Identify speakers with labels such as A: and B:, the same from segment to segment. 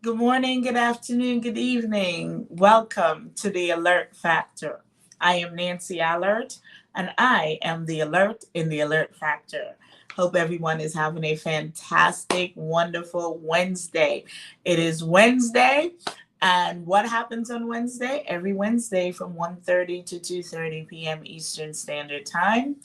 A: Good morning, good afternoon, good evening. Welcome to the Alert Factor. I am Nancy Allert, and I am the alert in the Alert Factor. Hope everyone is having a fantastic, wonderful Wednesday. It is Wednesday, and what happens on Wednesday? Every Wednesday from 1:30 to 2:30 p.m. Eastern Standard Time,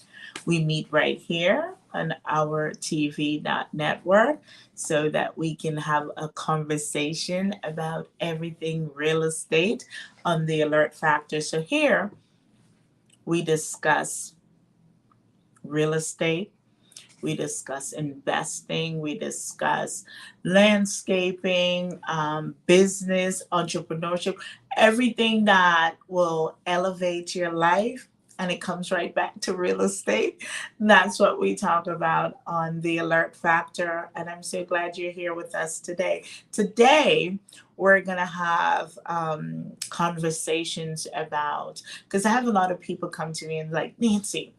A: we meet right here on our TV network so that we can have a conversation about everything real estate on the Alert Factor. So here we discuss real estate, we discuss investing, we discuss landscaping, business, entrepreneurship, everything that will elevate your life. And it comes right back to real estate. That's what we talk about on the Alert Factor. And I'm so glad you're here with us today. Today, we're going to have conversations about, because I have a lot of people come to me and like, Nancy,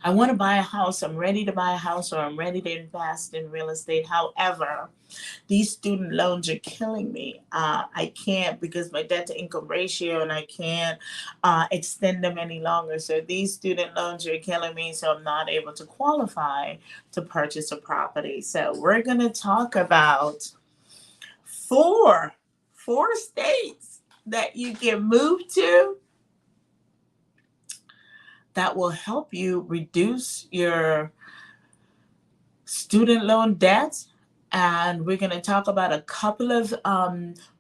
A: I want to buy a house. I'm ready to buy a house or I'm ready to invest in real estate. However, these student loans are killing me. I can't because my debt to income ratio and I can't extend them any longer. So these student loans are killing me. So I'm not able to qualify to purchase a property. So we're going to talk about four, four states that you can move to that will help you reduce your student loan debt. And we're going to talk about a couple of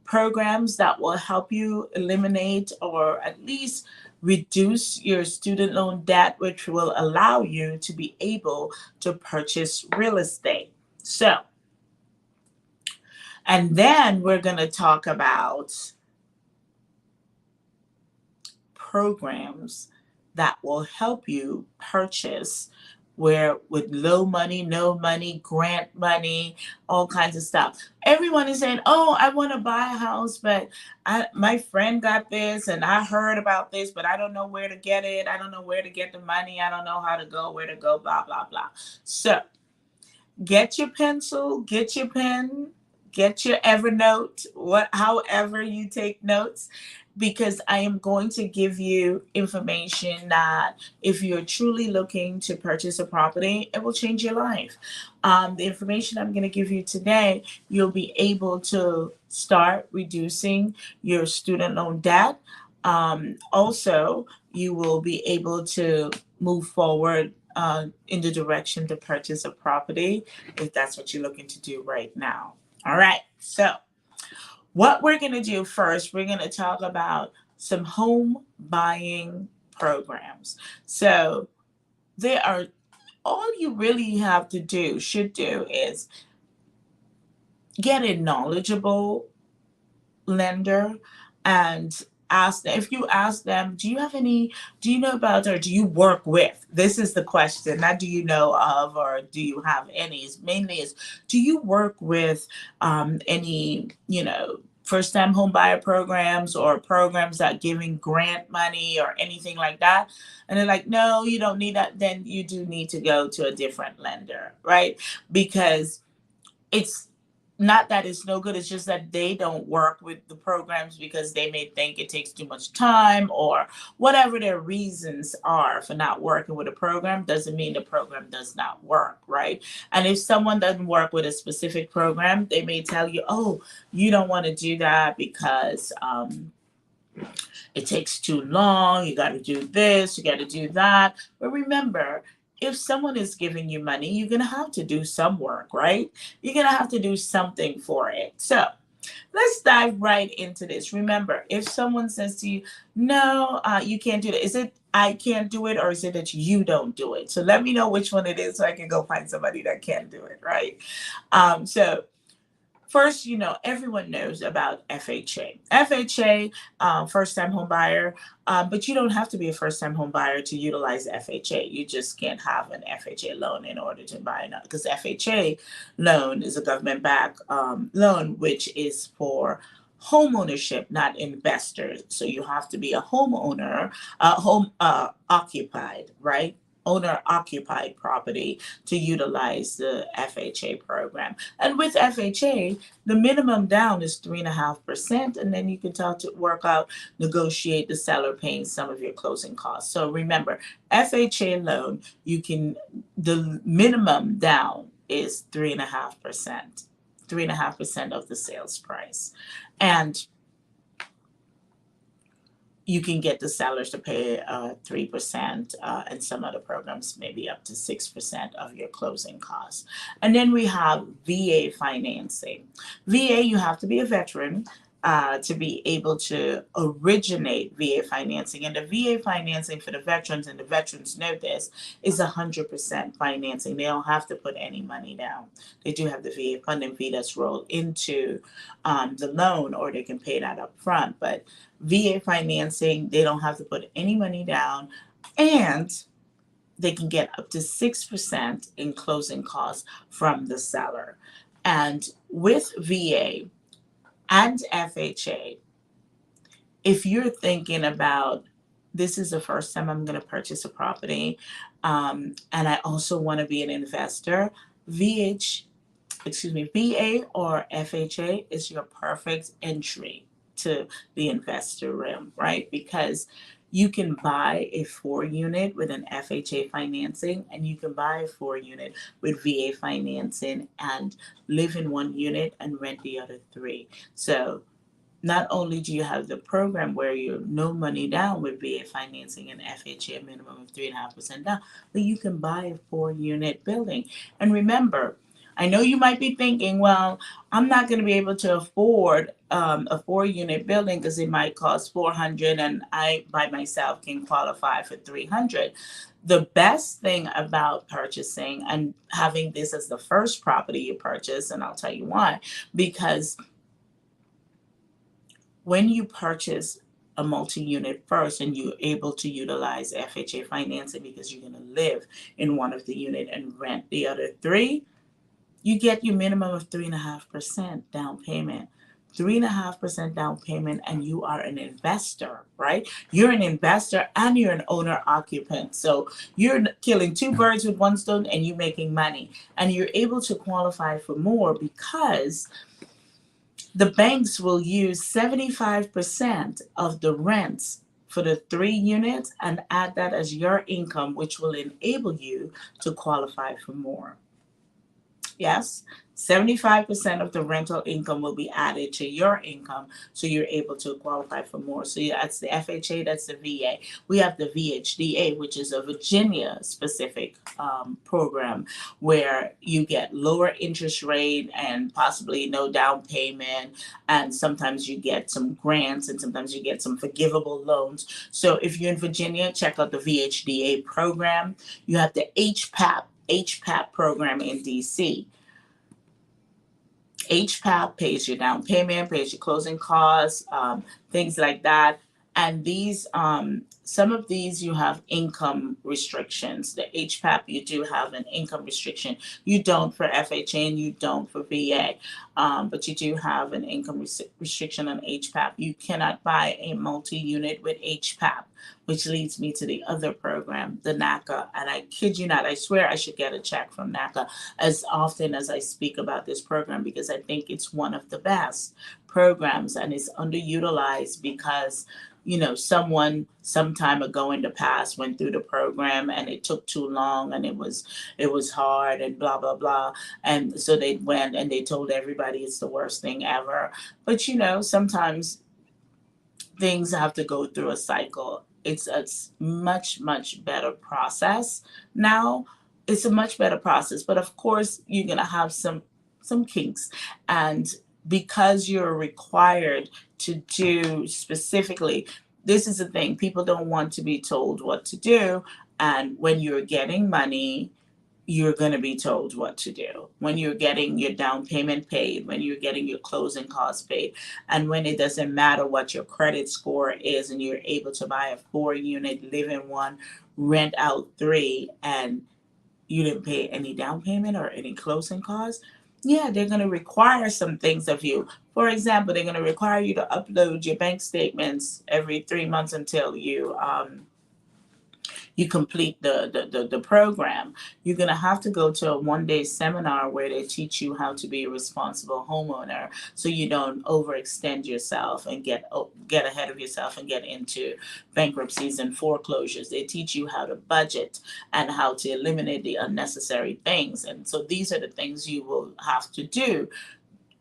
A: programs that will help you eliminate or at least reduce your student loan debt, which will allow you to be able to purchase real estate. So, and then we're going to talk about programs that will help you purchase where with low money, no money, grant money, all kinds of stuff. Everyone is saying, "Oh, I want to buy a house, but my friend got this, and I heard about this, but I don't know where to get it. I don't know where to get the money. I don't know how to go, where to go, blah blah blah." So get your pencil, get your pen, get your Evernote, however you take notes, because I am going to give you information that if you're truly looking to purchase a property, it will change your life. The information I'm going to give you today, you'll be able to start reducing your student loan debt. Also, you will be able to move forward in the direction to purchase a property if that's what you're looking to do right now. All right. So, what we're going to do first, we're going to talk about some home buying programs. So, there are all you really have to do, should do, is get a knowledgeable lender and ask them. If you ask them, do you know about or do you work with, this is the question, not do you know of or do you have any, it's mainly is, do you work with any, first time home buyer programs or programs that giving grant money or anything like that. And they're like, no, you don't need that. Then you do need to go to a different lender, right? Because it's not that it's no good, it's just that they don't work with the programs because they may think it takes too much time or whatever their reasons are for not working with a program doesn't mean the program does not work, right? And if someone doesn't work with a specific program, they may tell you, oh, you don't want to do that because it takes too long, you got to do this, you got to do that. But remember, if someone is giving you money, you're going to have to do some work, right? You're going to have to do something for it. So let's dive right into this. Remember, if someone says to you, no, you can't do it, is it I can't do it or is it that you don't do it? So let me know which one it is so I can go find somebody that can do it, right? So first, everyone knows about FHA. FHA, first time home buyer, but you don't have to be a first time home buyer to utilize FHA. You just can't have an FHA loan in order to buy another, because FHA loan is a government backed loan, which is for home ownership, not investors. So you have to be a homeowner, home occupied, right? owner occupied property to utilize the FHA program. And with FHA, the minimum down is 3.5%, and then you can talk to work out, negotiate the seller paying some of your closing costs. So remember, FHA loan, the minimum down is 3.5%, 3.5% of the sales price. And you can get the sellers to pay 3%, and some other programs maybe up to 6% of your closing costs. And then we have VA financing. VA, you have to be a veteran to be able to originate VA financing. And the VA financing for the veterans, and the veterans know this, is 100% financing. They don't have to put any money down. They do have the VA funding fee that's rolled into the loan, or they can pay that up front. But VA financing, they don't have to put any money down, and they can get up to 6% in closing costs from the seller. And with VA and FHA, if you're thinking about, this is the first time I'm going to purchase a property, and I also want to be an investor, VA or FHA is your perfect entry to the investor realm, right? Because you can buy a 4-unit with an FHA financing, and you can buy a 4-unit with VA financing and live in 1 unit and rent the other 3. So not only do you have the program where you're no money down with VA financing and FHA, a minimum of 3.5% down, but you can buy a 4-unit building. And remember, I know you might be thinking, well, I'm not going to be able to afford a 4-unit building because it might cost $400, and I by myself can qualify for $300. The best thing about purchasing and having this as the first property you purchase, and I'll tell you why, because when you purchase a multi-unit first and you're able to utilize FHA financing because you're going to live in one of the unit and rent the other 3, you get your minimum of 3.5% down payment. 3.5% down payment, and you are an investor, right? You're an investor and you're an owner occupant. So you're killing 2 birds with 1 stone, and you're making money. And you're able to qualify for more because the banks will use 75% of the rents for the 3 units and add that as your income, which will enable you to qualify for more. Yes, 75% of the rental income will be added to your income, so you're able to qualify for more. So that's the FHA, that's the VA. We have the VHDA, which is a Virginia specific program where you get lower interest rate and possibly no down payment, and sometimes you get some grants, and sometimes you get some forgivable loans. So if you're in Virginia, check out the VHDA program. You have the HPAP program in DC. HPAP pays your down payment, pays your closing costs, things like that. And these, some of these you have income restrictions. The HPAP, you do have an income restriction. You don't for FHA and you don't for VA, but you do have an income restriction on HPAP. You cannot buy a multi-unit with HPAP, which leads me to the other program, the NACA. And I kid you not, I swear I should get a check from NACA as often as I speak about this program, because I think it's one of the best programs, and it's underutilized because someone some time ago in the past went through the program and it took too long and it was hard and blah blah blah, and so they went and they told everybody it's the worst thing ever. But sometimes things have to go through a cycle. It's a much better process now. It's a much better process, but of course you're gonna have some kinks, and because you're required to do specifically, this is the thing, people don't want to be told what to do, and when you're getting money, you're going to be told what to do. When you're getting your down payment paid, when you're getting your closing costs paid, and when it doesn't matter what your credit score is, and you're able to buy a 4-unit, live in 1, rent out 3, and you didn't pay any down payment or any closing costs, yeah, they're going to require some things of you. For example, they're going to require you to upload your bank statements every 3 months until you you complete the program, you're going to have to go to a 1 day seminar where they teach you how to be a responsible homeowner so you don't overextend yourself and get ahead of yourself and get into bankruptcies and foreclosures. They teach you how to budget and how to eliminate the unnecessary things. And so these are the things you will have to do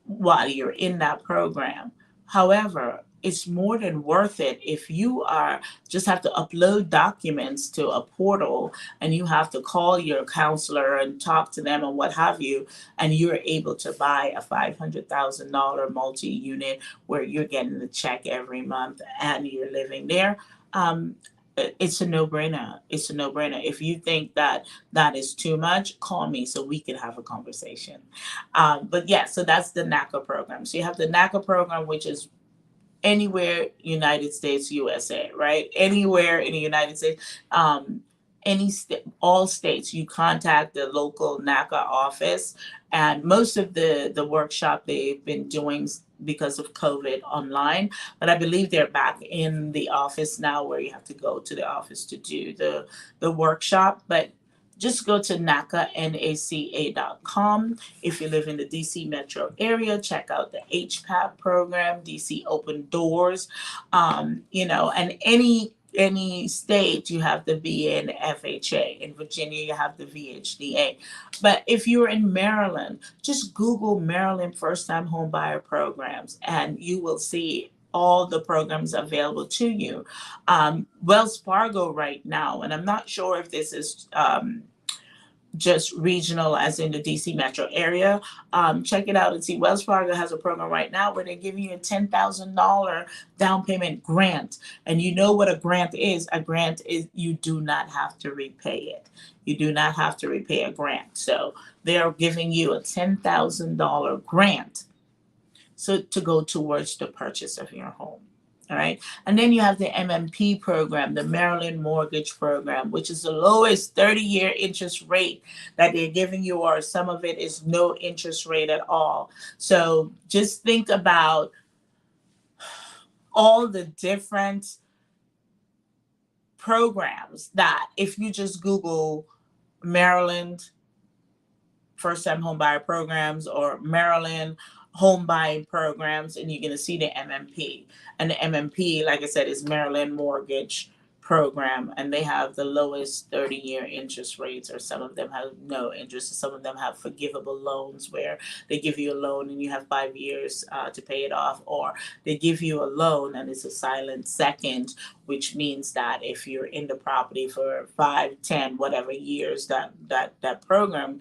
A: while you're in that program. However, it's more than worth it if you are just have to upload documents to a portal and you have to call your counselor and talk to them and what have you, and you're able to buy a $500,000 multi-unit where you're getting the check every month and you're living there. Um, it's a no-brainer. It's a no-brainer. If you think that that is too much, call me so we can have a conversation. But yeah, so that's the NACA program. So you have the NACA program, which is anywhere United States, USA, right? Anywhere in the United States, all states, you contact the local NACA office, and most of the workshop they've been doing because of COVID online, but I believe they're back in the office now where you have to go to the office to do the workshop. But just go to NACA.com. If you live in the DC metro area, check out the HPAP program, DC Open Doors. And any state you have the VNFHA. In Virginia, you have the VHDA. But if you're in Maryland, just Google Maryland First Time Home Buyer Programs, and you will see all the programs available to you. Wells Fargo right now, and I'm not sure if this is just regional as in the DC metro area. Check it out and see. Wells Fargo has a program right now where they're giving you a $10,000 down payment grant. And you know what a grant is? A grant is you do not have to repay it. You do not have to repay a grant. So they're giving you a $10,000 grant so to go towards the purchase of your home. All right. And then you have the MMP program, the Maryland Mortgage Program, which is the lowest 30-year interest rate that they're giving you, or some of it is no interest rate at all. So just think about all the different programs that if you just Google Maryland First Time Home Buyer Programs or Maryland home buying programs, and you're going to see the MMP. And the MMP, like I said, is Maryland Mortgage Program, and they have the lowest 30-year interest rates, or some of them have no interest. Some of them have forgivable loans where they give you a loan and you have 5 years to pay it off, or they give you a loan and it's a silent second, which means that if you're in the property for 5, 10, whatever years that program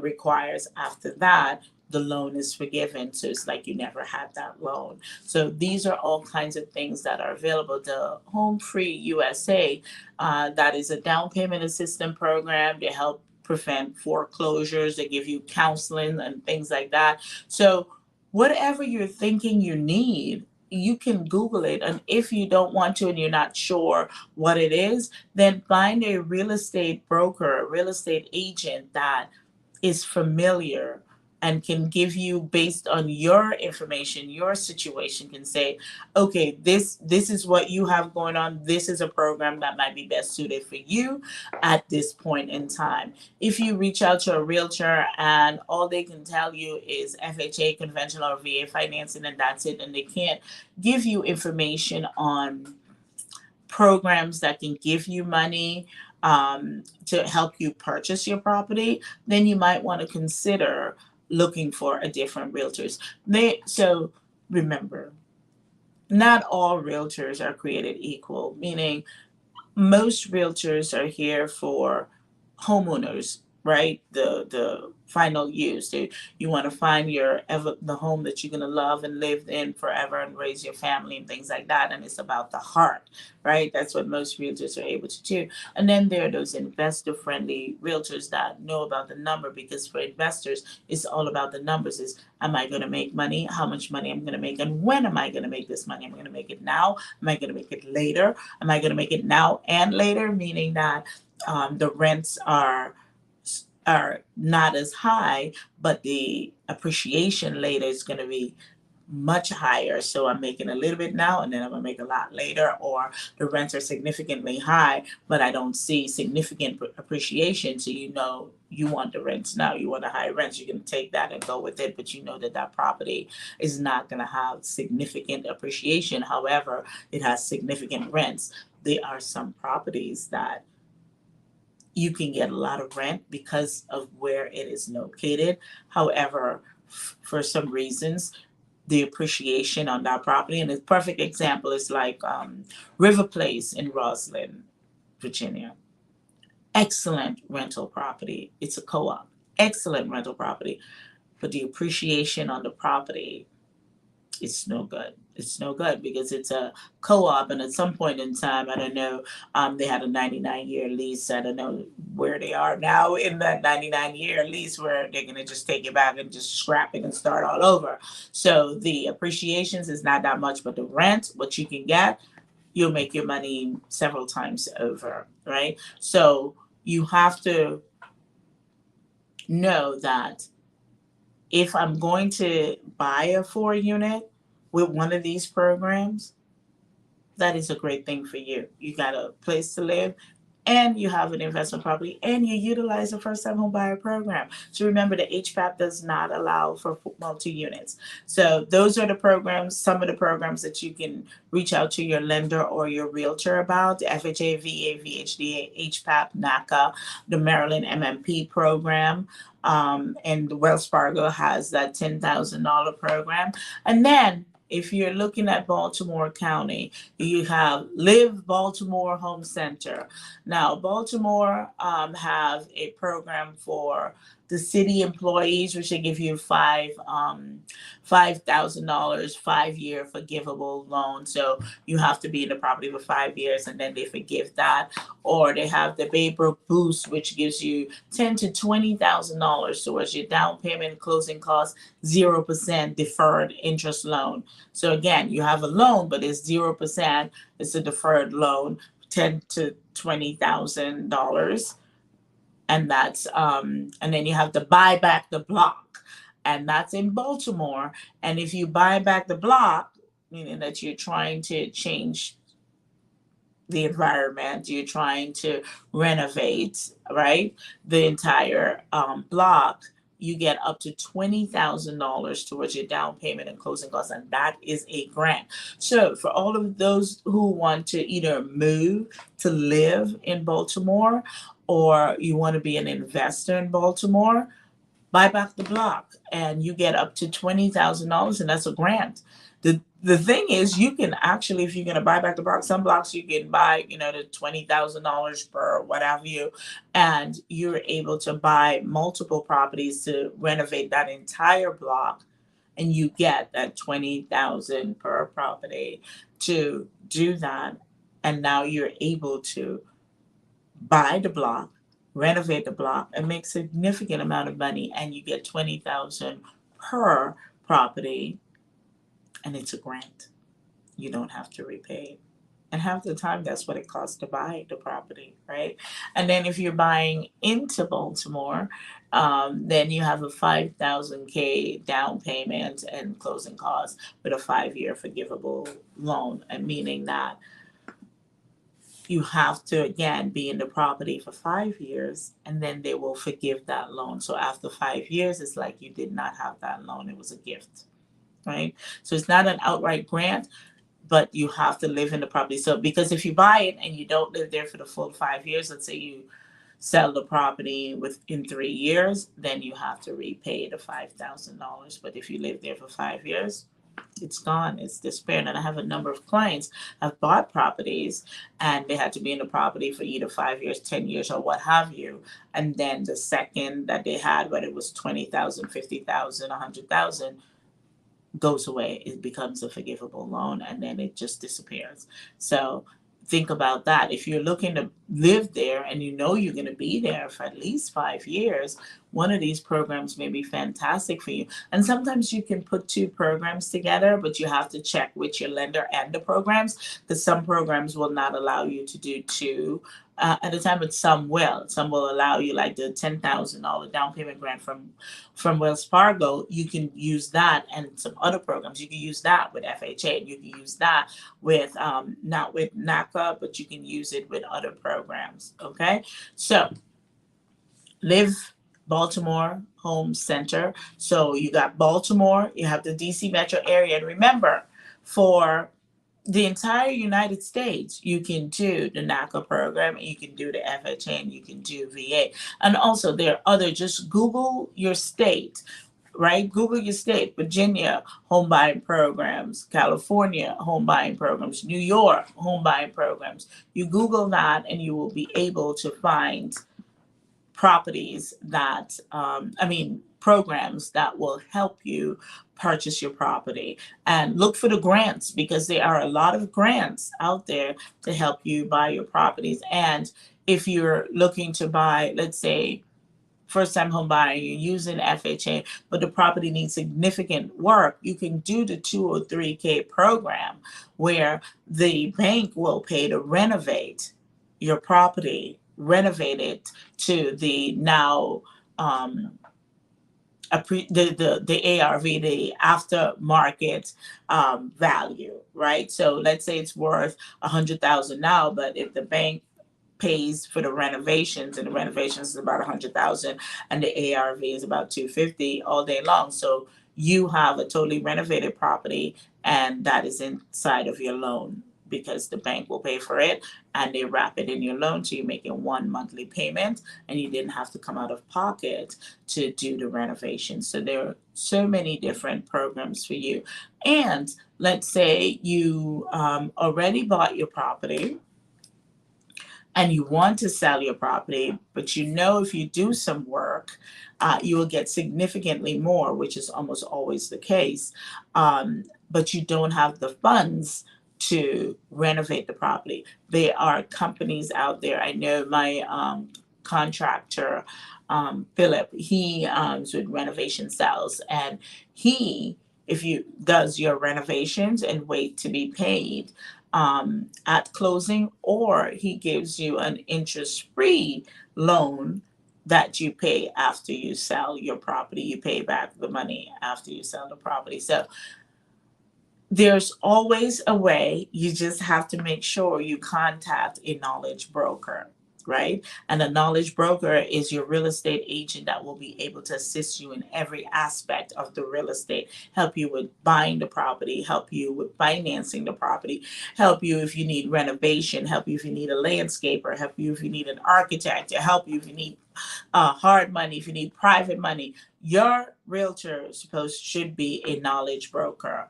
A: requires, after that, the loan is forgiven. So it's like you never had that loan. So these are all kinds of things that are available. The Home Free USA, that is a down payment assistance program to help prevent foreclosures. They give you counseling and things like that. So whatever you're thinking you need, you can Google it. And if you don't want to and you're not sure what it is, then find a real estate broker, a real estate agent that is familiar and can give you, based on your information, your situation, can say, okay, this is what you have going on. This is a program that might be best suited for you at this point in time. If you reach out to a realtor and all they can tell you is FHA, conventional, or VA financing, and that's it, and they can't give you information on programs that can give you money to help you purchase your property, then you might want to consider looking for a different realtors. So remember, not all realtors are created equal, meaning most realtors are here for homeowners, right? The final use. You want to find the home that you're gonna love and live in forever and raise your family and things like that. And it's about the heart, right? That's what most realtors are able to do. And then there are those investor-friendly realtors that know about the number, because for investors, it's all about the numbers. Is, am I gonna make money? How much money I'm gonna make? And when am I gonna make this money? Am I gonna make it now? Am I gonna make it later? Am I gonna make it now and later? Meaning that the rents are not as high, but the appreciation later is going to be much higher. So I'm making a little bit now and then I'm gonna make a lot later, or the rents are significantly high, but I don't see significant appreciation. So you know you want the rents now, you want the high rents, you can take that and go with it, but you know that that property is not gonna have significant appreciation. However, it has significant rents. There are some properties that you can get a lot of rent because of where it is located. However, for some reasons, the appreciation on that property, and a perfect example is like River Place in Roslyn, Virginia. Excellent rental property. It's a co-op. Excellent rental property, but the appreciation on the property, it's no good. It's no good because it's a co-op, and at some point in time, I don't know, they had a 99-year lease. I don't know where they are now in that 99-year lease, where they're gonna just take it back and just scrap it and start all over. So the appreciations is not that much, but the rent, what you can get, you'll make your money several times over, right? So you have to know that if I'm going to buy a 4 unit with one of these programs, that is a great thing for you. You got a place to live and you have an investment property and you utilize the first time home buyer program. So remember, the HPAP does not allow for multi units. So those are the programs, some of the programs that you can reach out to your lender or your realtor about: the FHA, VA, VHDA, HPAP, NACA, the Maryland MMP program. And the Wells Fargo has that $10,000 program. And then if you're looking at Baltimore County, you have Live Baltimore Home Center. Now, Baltimore have a program for the city employees, which they give you $5,000 5-year forgivable loan. So you have to be in the property for 5 years, and then they forgive that. Or they have the Baybrook Boost, which gives you $10,000 to $20,000 towards your down payment, closing costs, 0% deferred interest loan. So again, you have a loan, but it's 0%. It's a deferred loan, $10,000 to $20,000, and that's and then you have to buy back the block, and that's in Baltimore. And if you buy back the block, meaning that you're trying to change the environment, you're trying to renovate, right, the entire block, you get up to $20,000 towards your down payment and closing costs, and that is a grant. So for all of those who want to either move to live in Baltimore, or you want to be an investor in Baltimore, buy back the block and you get up to $20,000, and that's a grant. The thing is, you can actually, if you're going to buy back the block, some blocks you can buy, the $20,000 per what have you, and you're able to buy multiple properties to renovate that entire block, and you get that 20,000 per property to do that. And now you're able to buy the block, renovate the block, and make significant amount of money, and you get 20,000 per property, and it's a grant. You don't have to repay. And half the time, that's what it costs to buy the property, right? And then if you're buying into Baltimore, then you have a 5,000K down payment and closing costs with a 5-year forgivable loan, and meaning that you have to again be in the property for 5 years, and then they will forgive that loan. So after 5 years, it's like you did not have that loan, it was a gift, right? So it's not an outright grant, but you have to live in the property. So because if you buy it and you don't live there for the full 5 years, let's say you sell the property within 3 years, then you have to repay the $5,000. But if you live there for 5 years, it's gone, it's disappeared. And I have a number of clients have bought properties and they had to be in the property for either 5 years, 10 years, or what have you. And then the second that they had, whether it was 20,000, 50,000, 100,000, goes away. It becomes a forgivable loan, and then it just disappears. So think about that. If you're looking to live there and you know you're going to be there for at least 5 years, one of these programs may be fantastic for you. And sometimes you can put two programs together, but you have to check with your lender and the programs, because some programs will not allow you to do two at a time, but some will. Some will allow you, like the $10,000 down payment grant from Wells Fargo. You can use that, and some other programs. You can use that with FHA. You can use that with not with NACA, but you can use it with other programs. Okay, so Live Baltimore Home Center. So you got Baltimore, you have the DC metro area, and remember, for the entire United States, you can do the NACA program, and you can do the FHA, and you can do VA. And also there are other, just Google your state, right? Google your state: Virginia home buying programs, California home buying programs, New York home buying programs. You Google that and you will be able to find properties that, programs that will help you purchase your property. And look for the grants, because there are a lot of grants out there to help you buy your properties. And if you're looking to buy, let's say, first time home buyer, you're using FHA, but the property needs significant work, you can do the 203K program, where the bank will pay to renovate your property, renovate it to the now the ARV, the aftermarket value, right? So let's say it's worth $100,000 now, but if the bank pays for the renovations, and the renovations is about $100,000, and the ARV is about $250 all day long, so you have a totally renovated property, and that is inside of your loan, because the bank will pay for it and they wrap it in your loan, so you're making one monthly payment and you didn't have to come out of pocket to do the renovation. So there are so many different programs for you. And let's say you already bought your property and you want to sell your property, but you know if you do some work, you will get significantly more, which is almost always the case, but you don't have the funds to renovate the property. There are companies out there. I know my contractor, Philip, he is with Renovation Sales, and he, if you does your renovations and wait to be paid at closing, or he gives you an interest-free loan that you pay after you sell your property. You pay back the money after you sell the property. So there's always a way. You just have to make sure you contact a knowledge broker, right? And a knowledge broker is your real estate agent that will be able to assist you in every aspect of the real estate, help you with buying the property, help you with financing the property, help you if you need renovation, help you if you need a landscaper, help you if you need an architect, to help you if you need hard money, if you need private money. Your realtor should be a knowledge broker.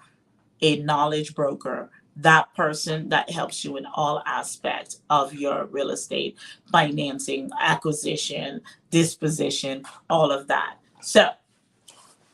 A: A knowledge broker, that person that helps you in all aspects of your real estate, financing, acquisition, disposition, all of that. So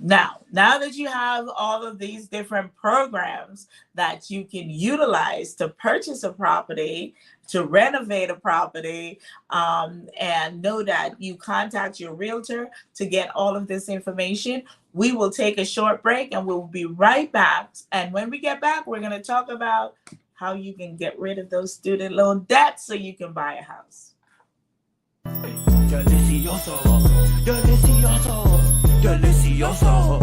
A: now that you have all of these different programs that you can utilize to purchase a property, to renovate a property, and know that you contact your realtor to get all of this information, we will take a short break and we'll be right back. And when we get back, we're going to talk about how you can get rid of those student loan debts so you can buy a house.
B: Delicioso, delicioso, delicioso,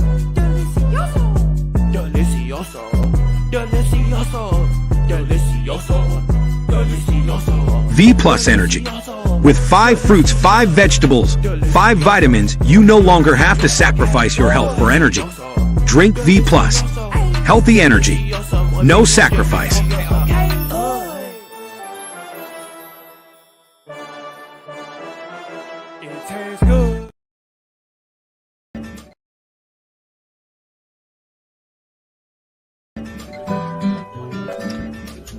B: delicioso, delicioso, delicioso, delicioso, delicioso.
C: V Plus Energy. With 5 fruits, 5 vegetables, 5 vitamins, you no longer have to sacrifice your health for energy. Drink V Plus. Healthy energy. No sacrifice.
B: It tastes good.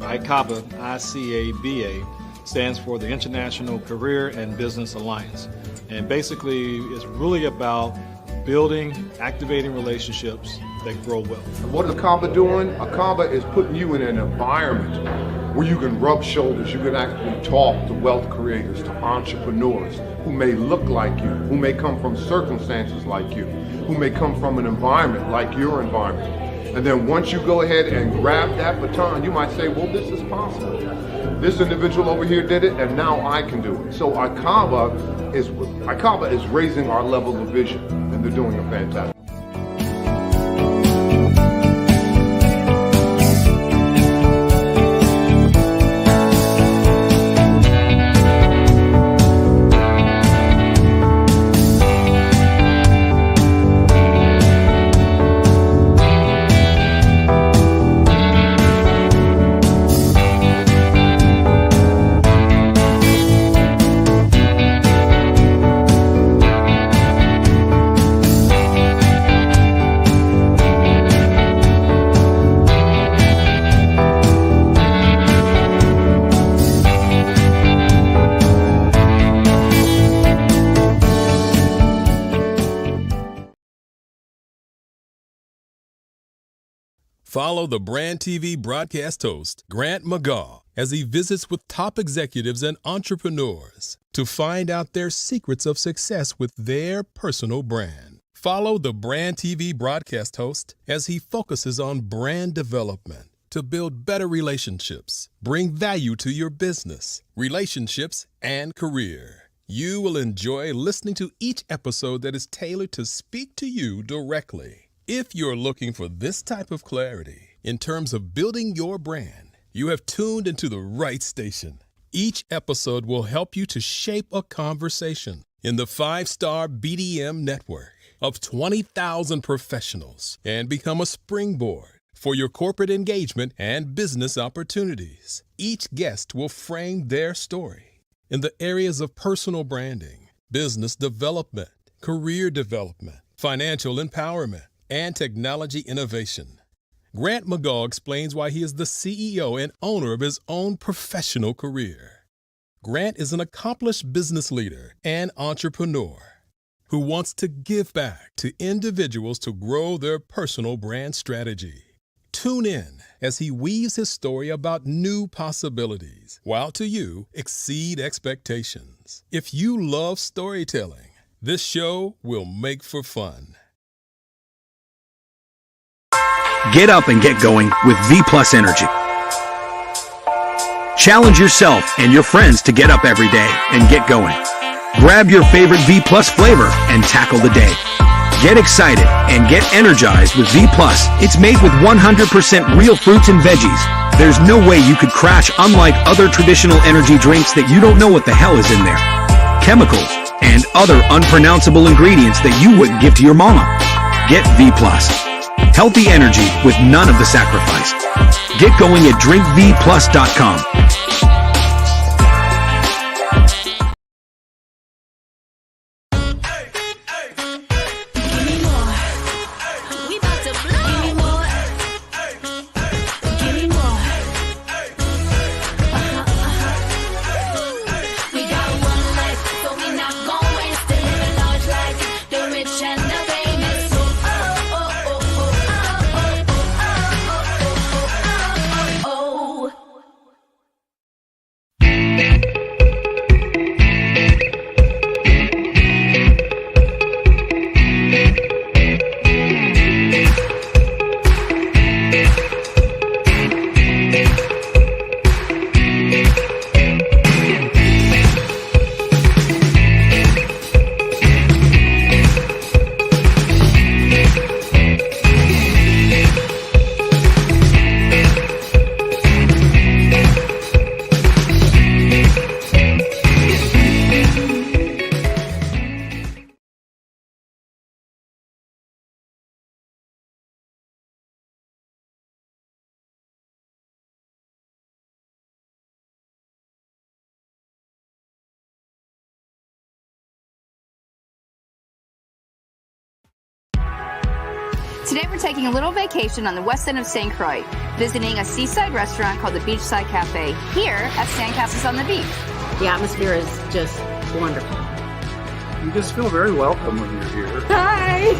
D: ICABA, ICABA, stands for the International Career and Business Alliance. And basically, it's really about building, activating relationships that grow wealth.
E: What is ACABA doing? ACABA is putting you in an environment where you can rub shoulders, you can actually talk to wealth creators, to entrepreneurs who may look like you, who may come from circumstances like you, who may come from an environment like your environment. And then once you go ahead and grab that baton, you might say, well, this is possible. This individual over here did it, and now I can do it. So ICAVA is raising our level of vision, and they're doing a fantastic.
F: Follow the Brand TV broadcast host, Grant McGaw, as he visits with top executives and entrepreneurs to find out their secrets of success with their personal brand. Follow the Brand TV broadcast host as he focuses on brand development to build better relationships, bring value to your business, relationships, and career. You will enjoy listening to each episode that is tailored to speak to you directly. If you're looking for this type of clarity in terms of building your brand, you have tuned into the right station. Each episode will help you to shape a conversation in the 5-star BDM network of 20,000 professionals and become a springboard for your corporate engagement and business opportunities. Each guest will frame their story in the areas of personal branding, business development, career development, financial empowerment, and technology innovation. Grant McGaw explains why he is the CEO and owner of his own professional career. Grant is an accomplished business leader and entrepreneur who wants to give back to individuals to grow their personal brand strategy. Tune in as he weaves his story about new possibilities, while to you exceed expectations. If you love storytelling, this show will make for fun.
C: Get up and get going with V Plus Energy. Challenge yourself and your friends to get up every day and get going. Grab your favorite V Plus flavor and tackle the day. Get excited and get energized with V Plus. It's made with 100% real fruits and veggies. There's no way you could crash, unlike other traditional energy drinks that you don't know what the hell is in there. Chemicals and other unpronounceable ingredients that you wouldn't give to your mama. Get V Plus. Healthy energy with none of the sacrifice. Get going at drinkvplus.com.
G: Today we're taking a little vacation on the west end of St. Croix, visiting a seaside restaurant called the Beachside Cafe here at Sandcastles on the Beach.
H: The atmosphere is just wonderful.
I: You just feel very welcome when you're here.
G: Hi!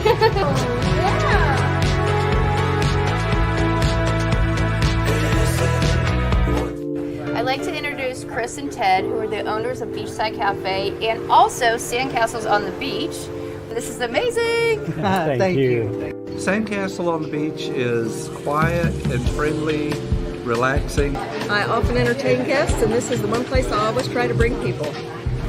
G: I'd like to introduce Chris and Ted, who are the owners of Beachside Cafe and also Sandcastles on the Beach. This is amazing!
I: Thank you. Sandcastle on the Beach is quiet and friendly, relaxing.
H: I often entertain guests, and this is the one place I always try to bring people.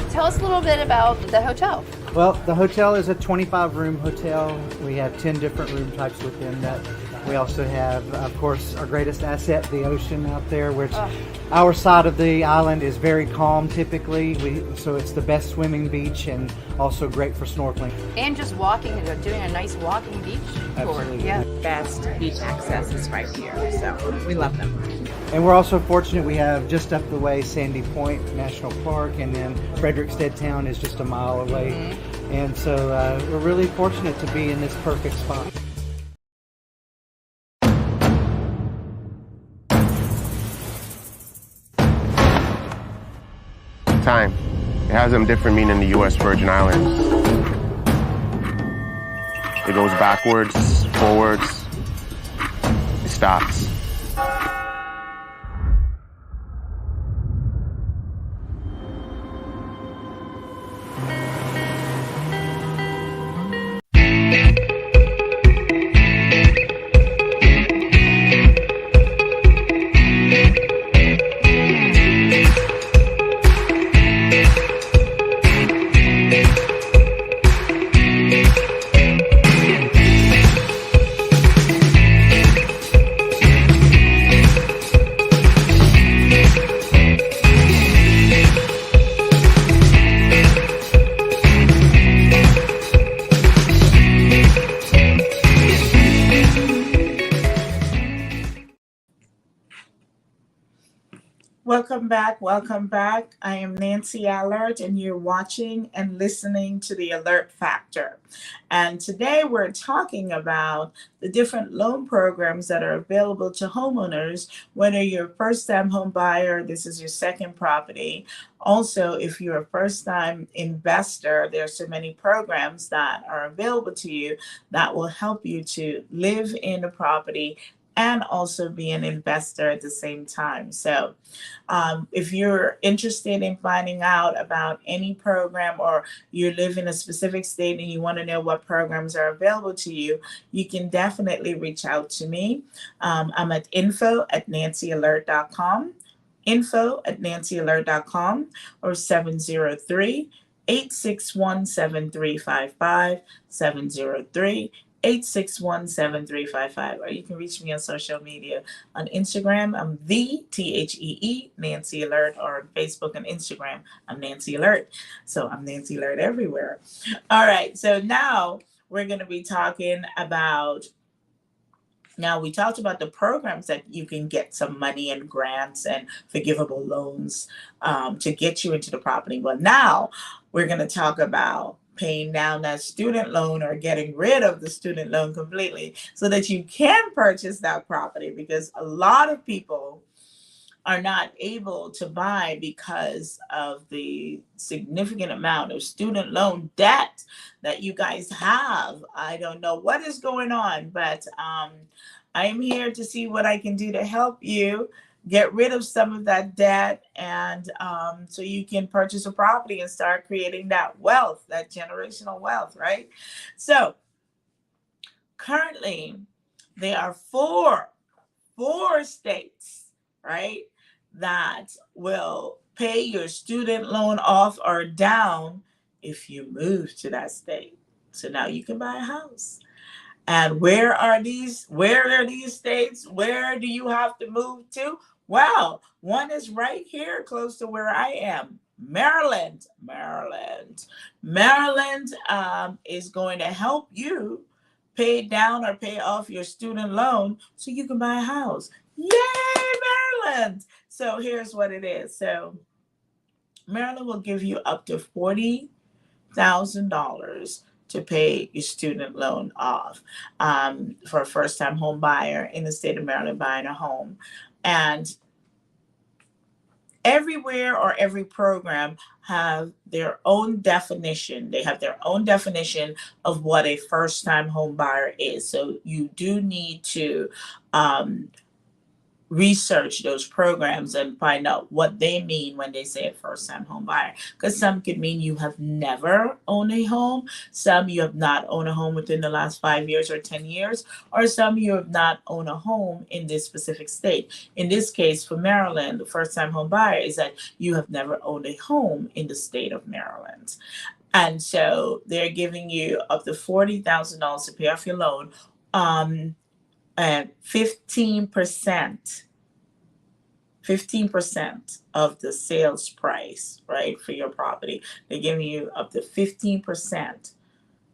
G: Tell us a little bit about the hotel.
J: Well, the hotel is a 25-room hotel. We have 10 different room types within that. We also have, of course, our greatest asset, the ocean out there, which our side of the island is very calm typically. So it's the best swimming beach and also great for snorkeling.
G: And just walking, doing a nice walking beach tour.
J: Absolutely.
G: Yeah.
A: Best beach access is right here, so we love them.
J: And we're also fortunate we have just up the way Sandy Point National Park, and then Frederickstead Town is just a mile away.
G: Mm-hmm.
J: And so we're really fortunate to be in this perfect spot.
K: Time. It has a different meaning in the U.S. Virgin Islands. It goes backwards, forwards, it stops.
A: Welcome back. I am Nancy Allard, and you're watching and listening to the Alert Factor. And today we're talking about the different loan programs that are available to homeowners, whether you're a first-time home buyer, this is your second property. Also, if you're a first-time investor, there are so many programs that are available to you that will help you to live in a property and also be an investor at the same time. So if you're interested in finding out about any program, or you live in a specific state and you want to know what programs are available to you, you can definitely reach out to me. I'm at info@nancyalert.com, info@nancyalert.com, or 703-861-7355, 703-861-7355, or you can reach me on social media. On Instagram, I'm THEE Nancy Alert, or on Facebook and Instagram, I'm Nancy Alert. So I'm Nancy Alert everywhere. All right, so now we're going to be talking about, now we talked about the programs that you can get some money and grants and forgivable loans to get you into the property. Well, now we're going to talk about paying down that student loan, or getting rid of the student loan completely so that you can purchase that property, because a lot of people are not able to buy because of the significant amount of student loan debt that you guys have. I don't know what is going on, but I am here to see what I can do to help you get rid of some of that debt, and so you can purchase a property and start creating that wealth, that generational wealth, right? So currently there are four states, right, that will pay your student loan off or down if you move to that state. So now you can buy a house. And where are these states? Where do you have to move to? Well, one is right here close to where I am, Maryland. Maryland is going to help you pay down or pay off your student loan so you can buy a house. Yay, Maryland! So here's what it is. So Maryland will give you up to $40,000 to pay your student loan off for a first-time home buyer in the state of Maryland buying a home. And everywhere, or every program, have their own definition. They have their own definition of what a first-time home buyer is. So you do need to research those programs and find out what they mean when they say a first-time home buyer. Because some could mean you have never owned a home, some you have not owned a home within the last 5 years or 10 years, or some you have not owned a home in this specific state. In this case, for Maryland, the first-time home buyer is that you have never owned a home in the state of Maryland. And so they're giving you up to $40,000 to pay off your loan. And 15% of the sales price, right, for your property. They're giving you up to 15%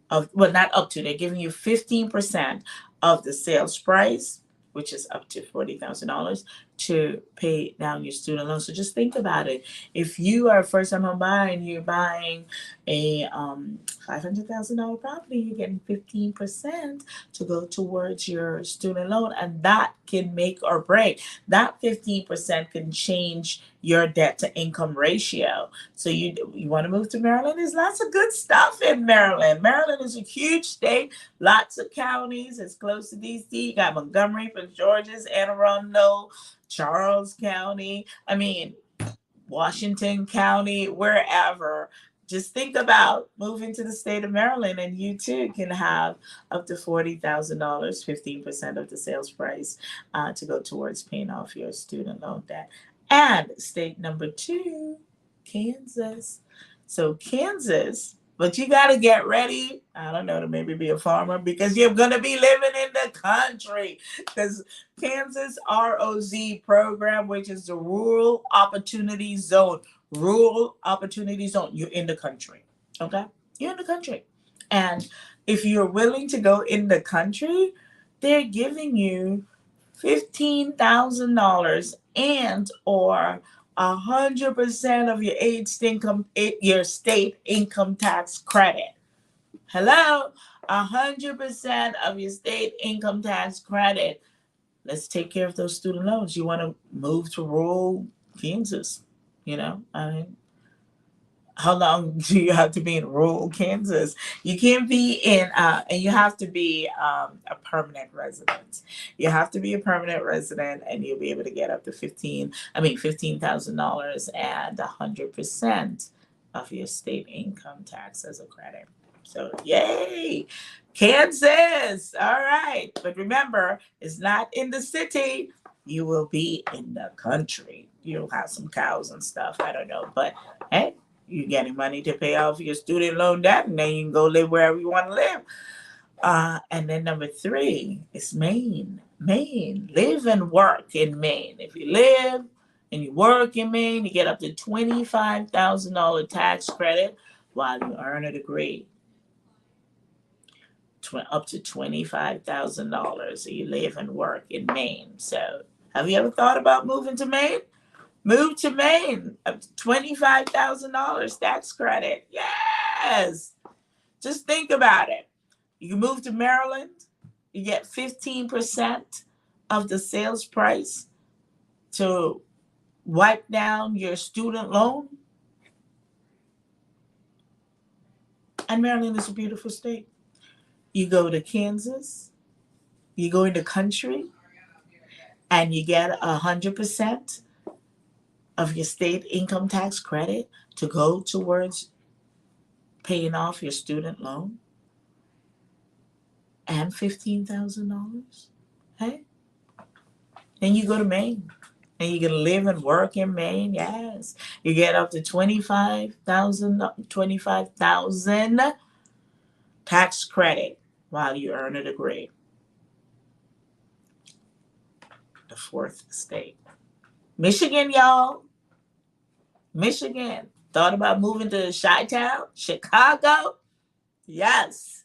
A: of, well, not up to, they're giving you 15% of the sales price, which is up to $40,000, to pay down your student loan. So just think about it. If you are a first-time home buyer and you're buying a $500,000 property, you're getting 15% to go towards your student loan, and that can make or break. That 15% can change your debt to income ratio. So you want to move to Maryland? There's lots of good stuff in Maryland. Maryland is a huge state, lots of counties. It's close to DC. You got Montgomery, Prince George's, Anne Arundel, Charles County, I mean, Washington County, wherever. Just think about moving to the state of Maryland, and you too can have up to $40,000, 15% of the sales price, to go towards paying off your student loan debt. And state number 2, Kansas. So Kansas, but you got to get ready, I don't know, to maybe be a farmer, because you're going to be living in the country. Because Kansas ROZ program, which is the Rural Opportunity Zone. Rural Opportunity Zone. You're in the country. Okay? You're in the country. And if you're willing to go in the country, they're giving you $15,000 and or 100% of your state income tax credit. Hello, 100% of your state income tax credit. Let's take care of those student loans. You want to move to rural Kansas? You know, I mean, how long do you have to be in rural Kansas? You can't be in, and you have to be a permanent resident. You have to be a permanent resident, and you'll be able to get up to $15,000 and 100% of your state income tax as a credit. So, yay, Kansas! All right, but remember, it's not in the city. You will be in the country. You'll have some cows and stuff. I don't know, but hey. You're getting money to pay off your student loan debt, and then you can go live wherever you want to live. And then number 3 is Maine. Maine. Live and work in Maine. If you live and you work in Maine, you get up to $25,000 tax credit while you earn a degree. Up to $25,000. So you live and work in Maine. So have you ever thought about moving to Maine? Move to Maine, up to $25,000 tax credit. Yes. Just think about it. You can move to Maryland, you get 15% of the sales price to wipe down your student loan. And Maryland is a beautiful state. You go to Kansas, you go in the country, and you get 100% of your state income tax credit to go towards paying off your student loan, and $15,000. Hey, then you go to Maine, and you can live and work in Maine. Yes, you get up to $25,000 tax credit while you earn a degree. The 4th state, Michigan, y'all. Michigan. Thought about moving to Chi-Town? Chicago? Yes.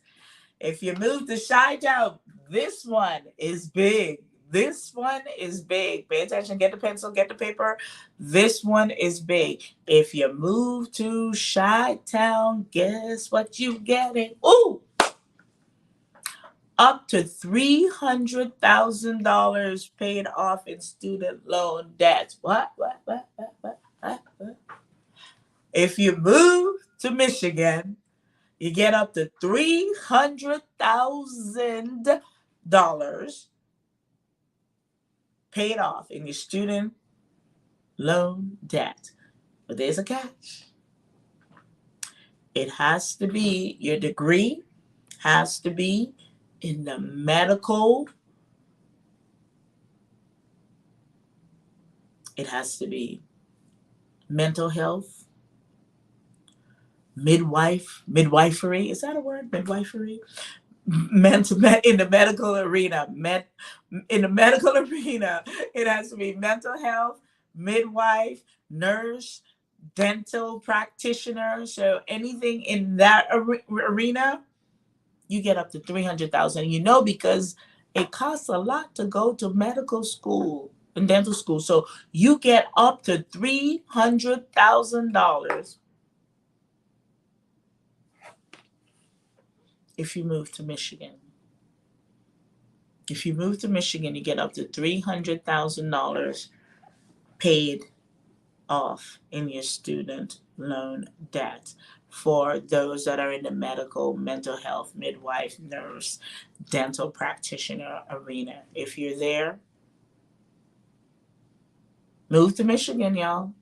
A: If you move to Chi-Town, this one is big. This one is big. Pay attention. Get the pencil, get the paper. This one is big. If you move to Chi-Town, guess what you getting? Ooh! Up to $300,000 paid off in student loan debts. What? If you move to Michigan, you get up to $300,000 paid off in your student loan debt. But there's a catch. It has to be, your degree has to be in the medical. It has to be mental health, midwifery. Is that a word? Midwifery? In the medical arena. In the medical arena, it has to be mental health, midwife, nurse, dental practitioner. So anything in that arena, you get up to $300,000. You know, because it costs a lot to go to medical school and dental school. So you get up to $300,000 if you move to Michigan. If you move to Michigan, you get up to $300,000 paid off in your student loan debt for those that are in the medical, mental health, midwife, nurse, dental practitioner arena. If you're there, move to Michigan, y'all.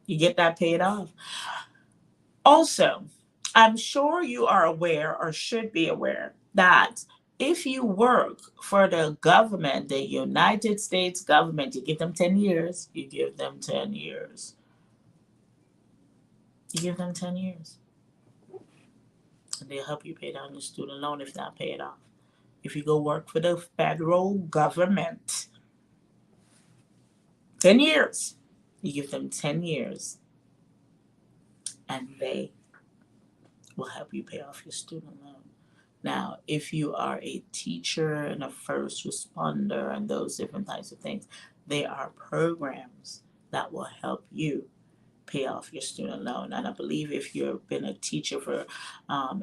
A: You get that paid off. Also, I'm sure you are aware, or should be aware, that if you work for the government, the United States government, you give them 10 years. You give them 10 years. You give them 10 years. And they'll help you pay down your student loan, if not pay it off. If you go work for the federal government, 10 years. You give them 10 years. And they will help you pay off your student loan. Now, if you are a teacher and a first responder and those different types of things, there are programs that will help you pay off your student loan. And I believe if you've been a teacher for,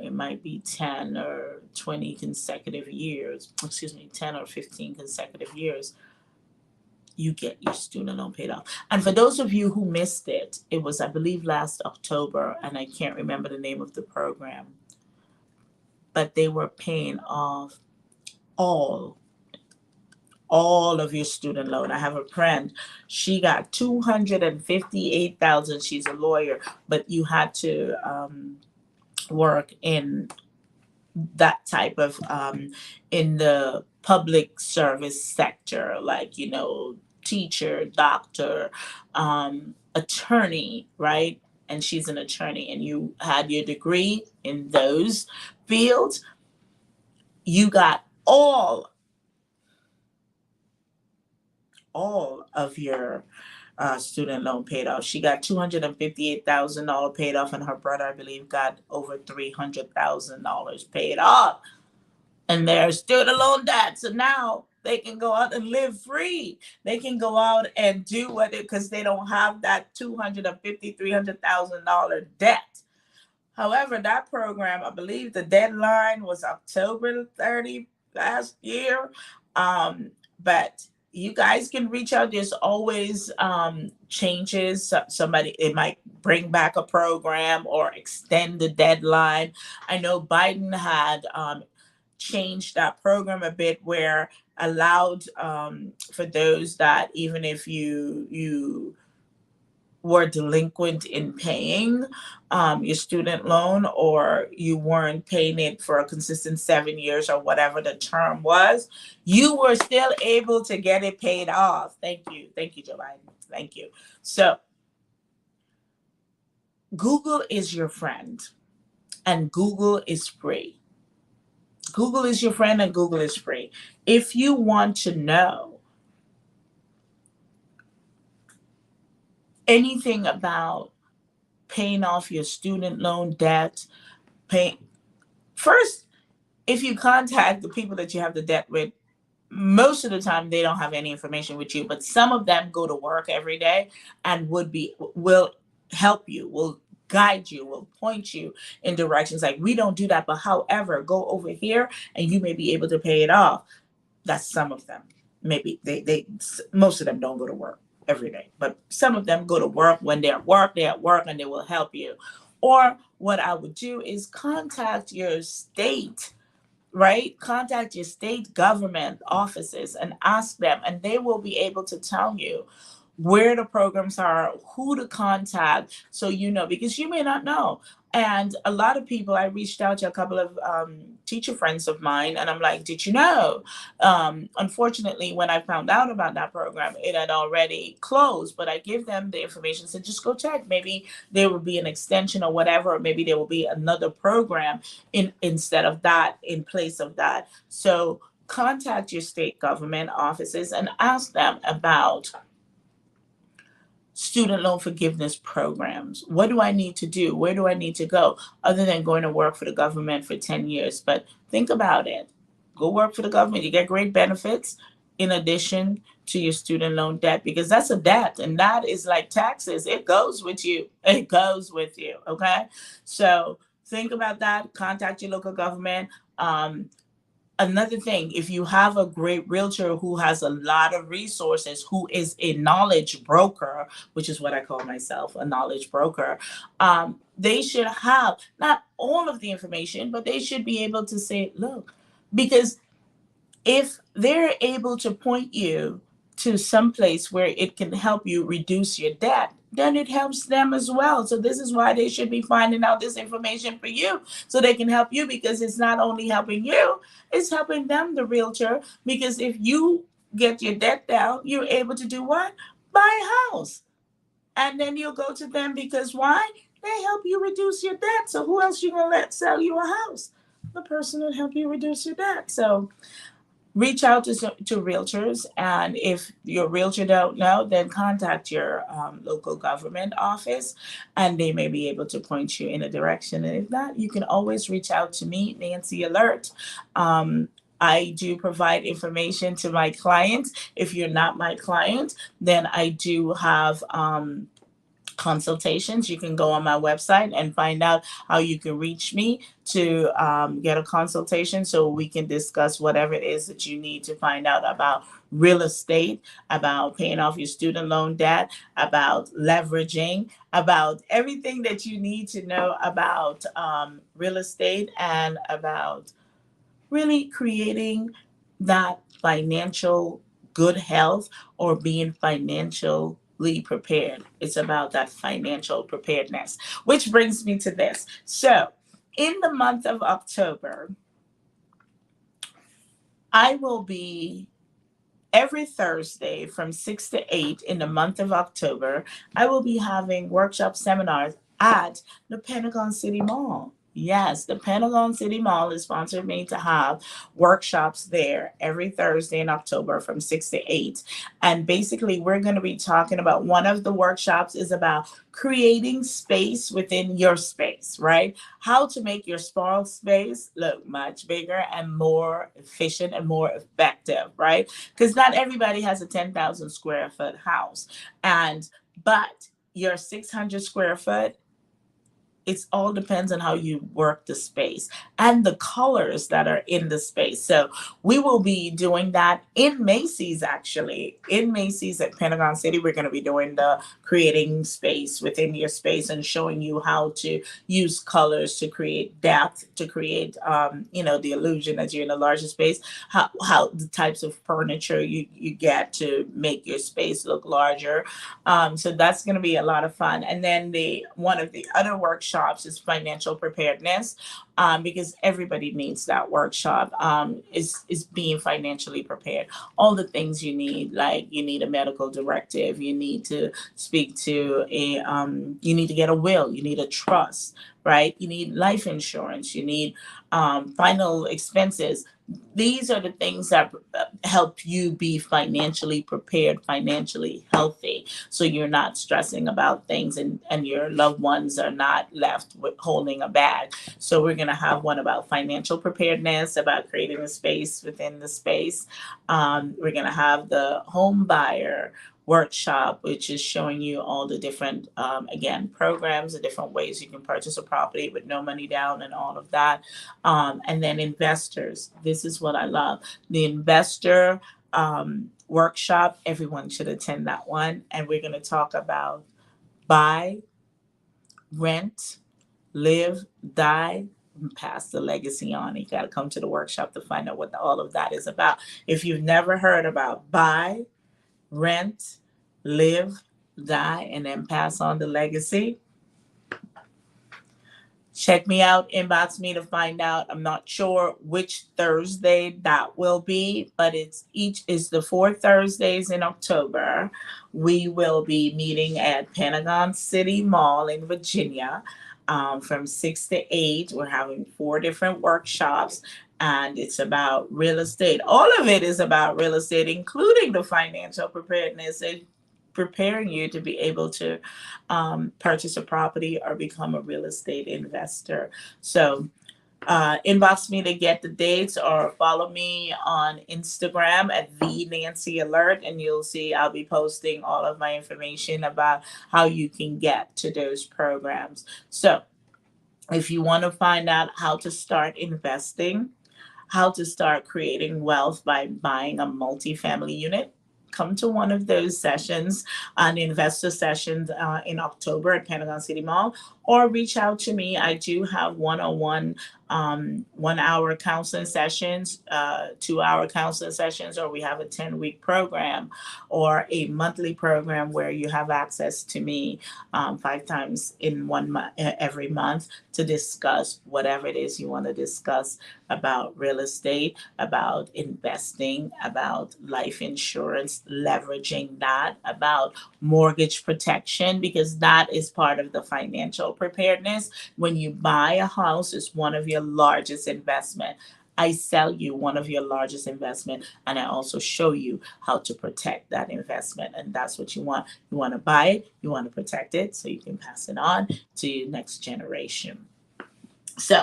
A: it might be 10 or 20 consecutive years, 10 or 15 consecutive years, you get your student loan paid off. And for those of you who missed it, it was, I believe, last October, and I can't remember the name of the program, but they were paying off all of your student loan. I have a friend, she got $258,000. She's a lawyer, but you had to work in that type of in the public service sector, like, you know, teacher, doctor, attorney, right? And she's an attorney, and you had your degree in those fields. You got all of your student loan paid off. She got $258,000 paid off, and her brother, I believe, got over $300,000 paid off. And their student loan debt. So now they can go out and live free. They can go out and do what it, because they don't have that $250,000, $300,000 debt. However, that program, I believe the deadline was October 30 last year. But you guys can reach out. There's always changes. Somebody, it might bring back a program or extend the deadline. I know Biden had changed that program a bit, where allowed for those that even if you were delinquent in paying your student loan, or you weren't paying it for a consistent 7 years or whatever the term was, you were still able to get it paid off. Thank you, Joe Biden. Thank you. So Google is your friend, and Google is free. Google is your friend, and Google is free. If you want to know anything about paying off your student loan debt, first, if you contact the people that you have the debt with, most of the time they don't have any information with you, but some of them go to work every day and will help you, will guide you, will point you in directions like, we don't do that, but however, go over here and you may be able to pay it off. That's some of them. Maybe most of them don't go to work every day, but some of them go to work. When they're at work, and they will help you. Or what I would do is contact your state right? Contact your state government offices and ask them, and they will be able to tell you where the programs are, who to contact, so you know, because you may not know. And a lot of people, I reached out to a couple of teacher friends of mine, and I'm like, did you know? Unfortunately, when I found out about that program, it had already closed, but I give them the information, said, just go check. Maybe there will be an extension or whatever, or maybe there will be another program instead of that, in place of that. So contact your state government offices and ask them about student loan forgiveness programs. What do I need to do? Where do I need to go other than going to work for the government for 10 years? But think about it. Go work for the government. You get great benefits in addition to your student loan debt, because that's a debt, and that is like taxes. It goes with you. It goes with you. Okay. So think about that. Contact your local government. Another thing, if you have a great realtor who has a lot of resources, who is a knowledge broker, which is what I call myself, a knowledge broker, they should have not all of the information, but they should be able to say, look, because if they're able to point you to some place where it can help you reduce your debt, then it helps them as well. So this is why they should be finding out this information for you, so they can help you, because it's not only helping you, it's helping them, the realtor, because if you get your debt down, you're able to do what? Buy a house. And then you'll go to them, because why? They help you reduce your debt. So who else you gonna let sell you a house? The person that help you reduce your debt. So reach out to realtors, and if your realtor don't know, then contact your local government office, and they may be able to point you in a direction. And if not, you can always reach out to me, Nancy Alert. I do provide information to my clients. If you're not my client, then I do have consultations. You can go on my website and find out how you can reach me to get a consultation, so we can discuss whatever it is that you need to find out about real estate, about paying off your student loan debt, about leveraging, about everything that you need to know about real estate, and about really creating that financial good health, or being financially prepared. It's about that financial preparedness, which brings me to this. So in the month of October, I will be every Thursday from 6 to 8 in the month of October. I will be having workshop seminars at the Pentagon City Mall. Yes, the Pentagon City Mall has sponsored me to have workshops there every Thursday in October from 6 to 8. And basically, we're going to be talking about, one of the workshops is about creating space within your space, right? How to make your small space look much bigger and more efficient and more effective, right? Because not everybody has a 10,000 square foot house. But your 600 square foot, it all depends on how you work the space and the colors that are in the space. So we will be doing that in Macy's, actually. In Macy's at Pentagon City, we're going to be doing the creating space within your space and showing you how to use colors to create depth, to create, the illusion that you're in a larger space, how the types of furniture you get to make your space look larger. So that's going to be a lot of fun. And then one of the other workshops is financial preparedness, because everybody needs that workshop, is being financially prepared. All the things you need, like you need a medical directive, you need to speak to you need to get a will, you need a trust, right? You need life insurance, you need final expenses. These are the things that help you be financially prepared, financially healthy, so you're not stressing about things, and your loved ones are not left with holding a bag. So we're going to have one about financial preparedness, about creating a space within the space. We're going to have the home buyer workshop, which is showing you all the different, programs, the different ways you can purchase a property with no money down and all of that. And then investors. This is what I love. The investor workshop, everyone should attend that one. And we're going to talk about buy, rent, live, die, pass the legacy on. You got to come to the workshop to find out what all of that is about. If you've never heard about buy, rent, live, die, and then pass on the legacy, check me out, inbox me to find out. I'm not sure which Thursday that will be, but it's the 4 Thursdays in October. We will be meeting at Pentagon City Mall in Virginia from 6 to 8. We're having 4 different workshops, and it's about real estate. All of it is about real estate, including the financial preparedness and preparing you to be able to purchase a property or become a real estate investor. So inbox me to get the dates, or follow me on Instagram at the Nancy Alert, and you'll see I'll be posting all of my information about how you can get to those programs. So if you want to find out how to start investing, how to start creating wealth by buying a multifamily unit, come to one of those sessions, an investor sessions in October at Pentagon City Mall, or reach out to me. I do have one-on-one 1-hour counseling sessions, 2-hour counseling sessions, or we have a 10-week program or a monthly program where you have access to me 5 times in 1 month, every month, to discuss whatever it is you want to discuss about real estate, about investing, about life insurance, leveraging that, about mortgage protection, because that is part of the financial preparedness. When you buy a house, it's one of your largest investment. I sell you one of your largest investment, and I also show you how to protect that investment. And that's what you want. You want to buy it, you want to protect it, so you can pass it on to your next generation. So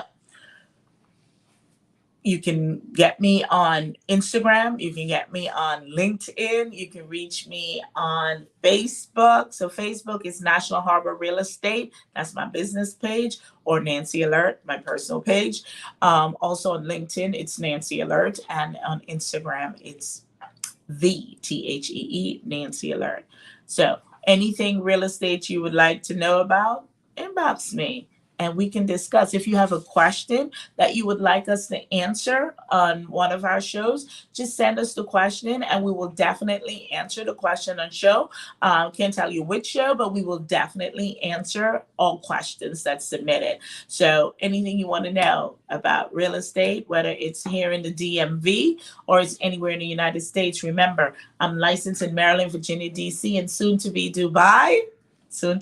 A: you can get me on Instagram. You can get me on LinkedIn. You can reach me on Facebook. So Facebook is National Harbor Real Estate. That's my business page, or Nancy Alert, my personal page. Also on LinkedIn, it's Nancy Alert. And on Instagram, it's THEE, Nancy Alert. So anything real estate you would like to know about, inbox me, and we can discuss. If you have a question that you would like us to answer on one of our shows, just send us the question and we will definitely answer the question on show. Can't tell you which show, but we will definitely answer all questions that's submitted. So anything you want to know about real estate, whether it's here in the DMV or it's anywhere in the United States, remember, I'm licensed in Maryland, Virginia, DC, and soon to be Dubai. So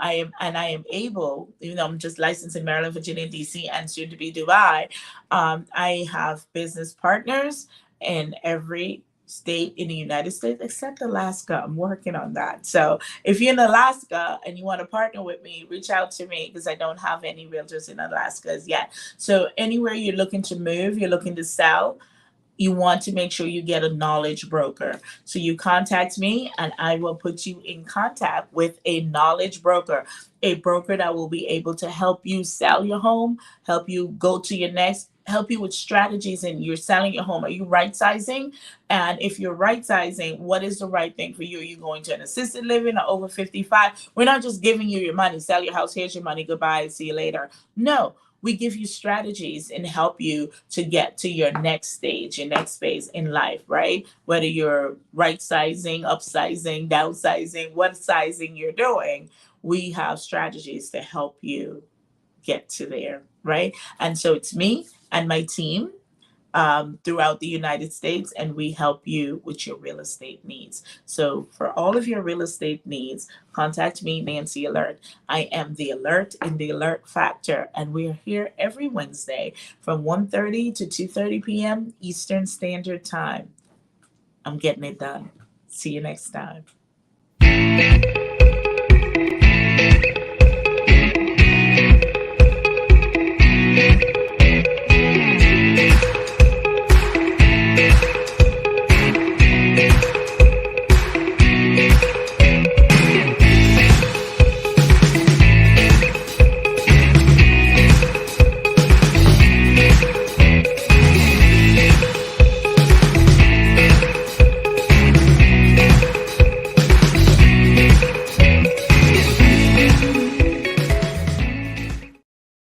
A: I am able, even though I'm just licensed in Maryland, Virginia, DC, and soon to be Dubai, I have business partners in every state in the United States except Alaska. I'm working on that. So if you're in Alaska and you want to partner with me, reach out to me, because I don't have any realtors in Alaska as yet. So anywhere you're looking to move, you're looking to sell, you want to make sure you get a knowledge broker. So you contact me and I will put you in contact with a knowledge broker, a broker that will be able to help you sell your home, help you go to your next, help you with strategies. And you're selling your home. Are you right sizing? And if you're right sizing, what is the right thing for you? Are you going to an assisted living or over 55? We're not just giving you your money, sell your house, here's your money, goodbye, see you later. No. We give you strategies and help you to get to your next stage, your next phase in life, right? Whether you're right sizing, upsizing, downsizing, what sizing you're doing, we have strategies to help you get to there, right? And so it's me and my team throughout the United States, and we help you with your real estate needs. So for all of your real estate needs, contact me, Nancy Alert. I am the Alert in the Alert Factor, and we are here every Wednesday from 1:30 to 2:30 p.m. Eastern Standard Time. I'm getting it done. See you next time.